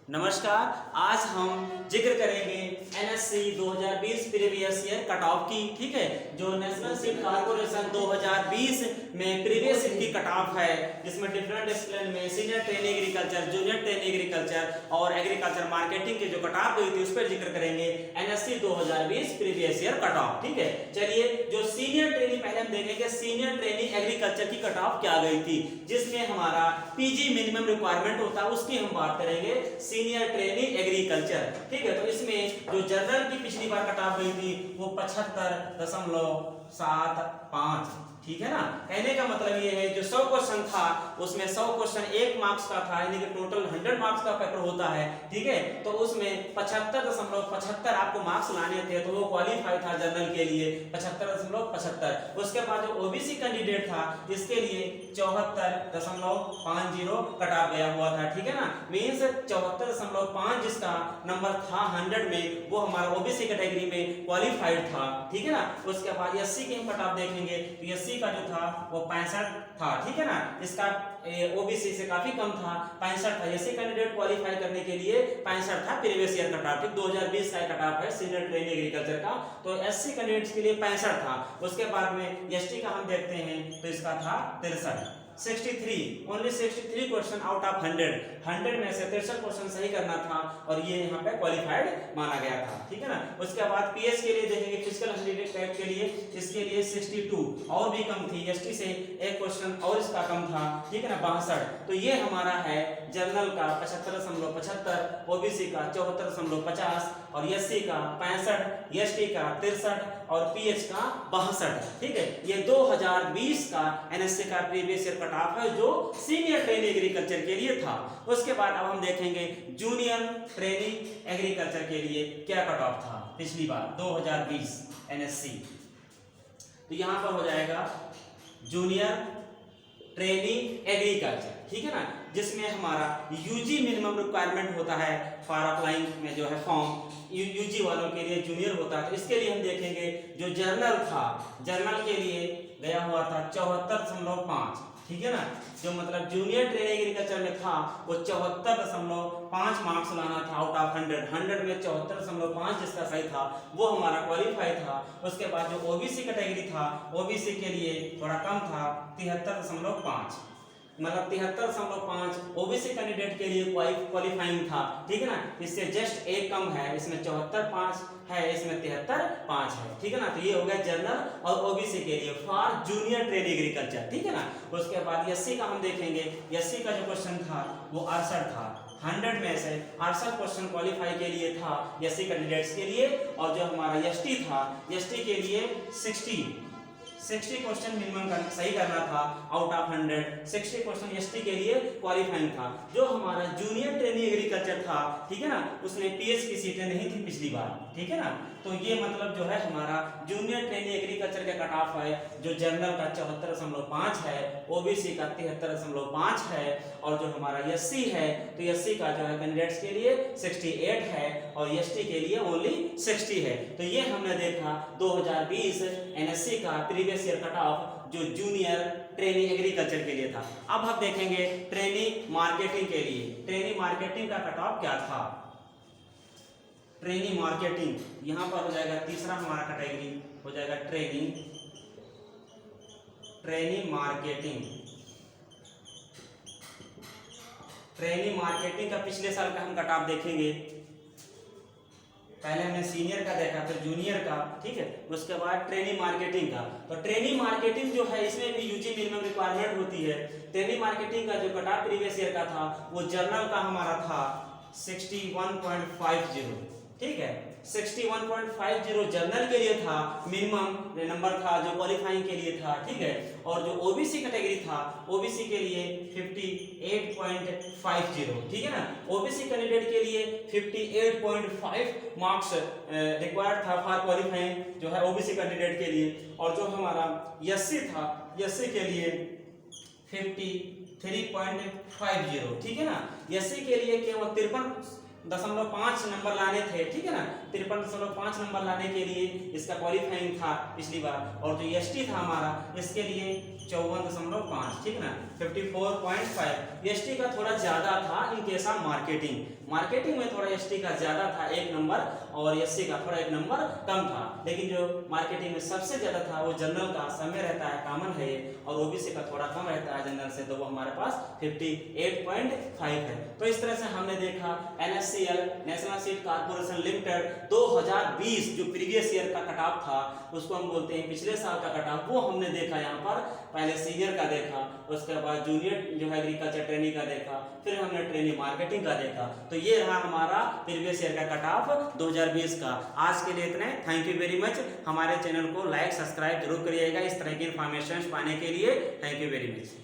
नमस्कार। आज हम जिक्र करेंगे NSC 2020 previous year cut off की। ठीक है, जो नेशनल सीट कॉर्पोरेशन 2020 में प्रीवियस ईयर की कट ऑफ है, जिसमें डिफरेंट डिसिप्लिन में senior trainee agriculture, junior trainee agriculture और एग्रीकल्चर मार्केटिंग की जो कट ऑफ हुई थी उस पर जिक्र करेंगे। NSC 2020 previous year cut off. ठीक है, चलिए जो सीनियर ट्रेनी पहले हम देखेंगे सीनियर ट्रेनी एग्रीकल्चर की कट ऑफ क्या गई थी, जिसमें हमारा पीजी मिनिमम रिक्वायरमेट होता है, उसकी हम बात करेंगे सीनियर ट्रेनी एग्रीकल्चर। ठीक है, तो इसमें जो जनरल की पिछली बार कट ऑफ गई थी वो 75.75। ठीक है ना, कहने का मतलब ये है जो 100 क्वेश्चन था उसमें 100 क्वेश्चन 1 मार्क्स का था, यानी कि टोटल 100 मार्क्स का पेपर होता है। ठीक है, तो उसमें 75.75 आपको मार्क्स लाने थे, तो वो क्वालिफाई था जनरल के लिए 75.75। उसके बाद जो ओबीसी कैंडिडेट था इसके लिए 74.50 कट ऑफ गया हुआ था। ठीक है ना, मींस 74.5 जिसका नंबर था 100 में वो हमारा ओबीसी कैटेगरी में क्वालिफाइड था। ठीक है ना, उसके बाद एससी की हम कट ऑफ देखेंगे तो एससी का जो था वो 65 था। ठीक है ना, इसका ओबीसी से काफी कम था, 65 था। एससी कैंडिडेट क्वालिफाई करने के लिए 65 था प्रीवियस ईयर कट ऑफ। 2020 का कट ऑफ है सीनियर ट्रेनी एग्रीकल्चर का, तो एससी कैंडिडेट्स के लिए 65 था। उसके बाद में एसटी का हम देखते हैं तो इसका था 63 ओनली 63 क्वेश्चन आउट ऑफ 100 में से 63 क्वेश्चन सही करना था और ये यहाँ पे क्वालिफाइड माना गया था। ठीक है ना, उसके बाद पीएच के लिए देखेंगे फिजिकल एबिलिटी टाइप के लिए, इसके लिए 62 और भी कम थी, एसटी से एक क्वेश्चन और इसका कम था। ठीक है ना, 62। तो ये हमारा है जनरल का 75.75, ओबीसी का 74.50 और एससी का 65, एसटी का 63 और पीएच का 62। ठीक है, ये 2020 का एनएससी का प्रीवियस ईयर कट ऑफ है जो सीनियर ट्रेनी एग्रीकल्चर के लिए था। उसके बाद अब हम देखेंगे जूनियर ट्रेनी एग्रीकल्चर के लिए क्या कट ऑफ था पिछली बार 2020 एनएससी। तो यहां पर हो जाएगा जूनियर ट्रेनी एग्रीकल्चर। ठीक है ना, जिसमें हमारा यूजी मिनिमम रिक्वायरमेंट होता है फॉर अप्लाइंग में जो है फॉर्म यूजी वालों के लिए जूनियर होता है। तो इसके लिए हम देखेंगे जो जर्नल था, जर्नल के लिए गया हुआ था 74.5। ठीक है ना, जो मतलब जूनियर ट्रेनी एग्रीकल्चर में था वो 74.5 मार्क्स लाना था आउट ऑफ 100 में 74.5 जिसका सही था वो हमारा क्वालिफाई था। उसके बाद जो ओबीसी कैटेगरी था ओबीसी के लिए थोड़ा कम था 73.5, मतलब 73.5 ओबीसी कैंडिडेट के लिए क्वालिफाइंग था। ठीक है ना, इससे जस्ट एक कम है, इसमें 74.5 है, इसमें 73.5 है। ठीक है ना, तो ये हो गया जनरल और ओबीसी के लिए फॉर जूनियर ट्रेनी एग्रीकल्चर। ठीक है ना, उसके बाद एससी का हम देखेंगे, एससी का जो क्वेश्चन था वो 68 था, 100 में से 68 क्वेश्चन क्वालिफाई के लिए था एससी कैंडिडेट्स के लिए। और जो हमारा एसटी था, एसटी के लिए 60 क्वेश्चन मिनिमम सही करना था आउट ऑफ 100। 60 क्वेश्चन एसटी के लिए क्वालिफाइंग था। जो हमारा जूनियर ट्रेनी एग्रीकल्चर था, ठीक है ना, उसमें पीएच की सीटें नहीं थी पिछली बार। ठीक है ना, तो ये मतलब जो है हमारा जूनियर ट्रेनी एग्रीकल्चर का कट ऑफ है जो जनरल का 74.5 है, ओबीसी का 73.5 है और जो हमारा एससी है तो एससी का जो है कैंडिडेट्स के लिए 68 है और एसटी के लिए ओनली 60 है। तो ये हमने देखा 2020 एनएससी का प्रीवियस ईयर कट ऑफ जो जूनियर ट्रेनी एग्रीकल्चर के लिए था। अब हम देखेंगे ट्रेनी मार्केटिंग के लिए, ट्रेनी मार्केटिंग का कट ऑफ क्या था। ट्रेनी मार्केटिंग यहां पर हो जाएगा तीसरा हमारा कैटेगरी हो जाएगा ट्रेनी मार्केटिंग। ट्रेनी मार्केटिंग का पिछले साल का हम कट ऑफ देखेंगे। पहले हमने सीनियर का देखा फिर जूनियर का। ठीक है, उसके बाद ट्रेनी मार्केटिंग का। तो ट्रेनी मार्केटिंग जो है इसमें भी यूजी मिनिमम रिक्वायरमेंट होती है। ट्रेनी मार्केटिंग का जो कट ऑफ प्रीवियस ईयर का था वो जर्नल का हमारा था 61.50। ठीक है, 61.50 जर्नल के लिए था, मिनिमम नंबर था जो क्वालिफाइंग के लिए था। ठीक है, और जो ओबीसी कैटेगरी था ओबीसी के लिए 58.50। ठीक है ना, ओबीसी कैंडिडेट के लिए 58.5 मार्क्स रिक्वायर्ड था फॉर क्वालिफाइंग जो है ओबीसी कैंडिडेट के लिए। और जो हमारा एससी था एससी के लिए 53.50। ठीक है ना, एससी के लिए केवल 53.5 नंबर लाने थे, ठीक है ना, 53.5 नंबर लाने के लिए इसका क्वालिफाइंग था पिछली बार, और जो एसटी था हमारा इसके लिए 54.5, ठीक है ना, 54.5। एसटी का थोड़ा ज्यादा था इन केस ऑफ मार्केटिंग में थोड़ा एसटी का ज्यादा था 1 नंबर, और एससी का थोड़ा 1 नंबर कम था। लेकिन जो मार्केटिंग में सबसे ज्यादा था वो जनरल का समय रहता है, कॉमन है, और ओबीसी का थोड़ा कम रहता है जनरल से, तो वो हमारे पास 58.5 है। तो इस तरह से हमने देखा NSCL national seed corporation limited 2020 जो प्रीवियस ईयर का कट ऑफ था, उसको हम बोलते हैं पिछले साल का कट ऑफ, वो हमने देखा यहाँ पर। पहले सीनियर का देखा, उसके बाद जूनियर जो है एग्रीकल्चर ट्रेनिंग का देखा, फिर हमने ट्रेनिंग मार्केटिंग का देखा। तो ये रहा हमारा प्रीवियस ईयर का कट ऑफ 2020 का। आज के लिए इतने, थैंक यू वेरी मच। हमारे चैनल को लाइक सब्सक्राइब जरूर करिएगा इस तरह की इन्फॉर्मेशन पाने के लिए। Thank you very much.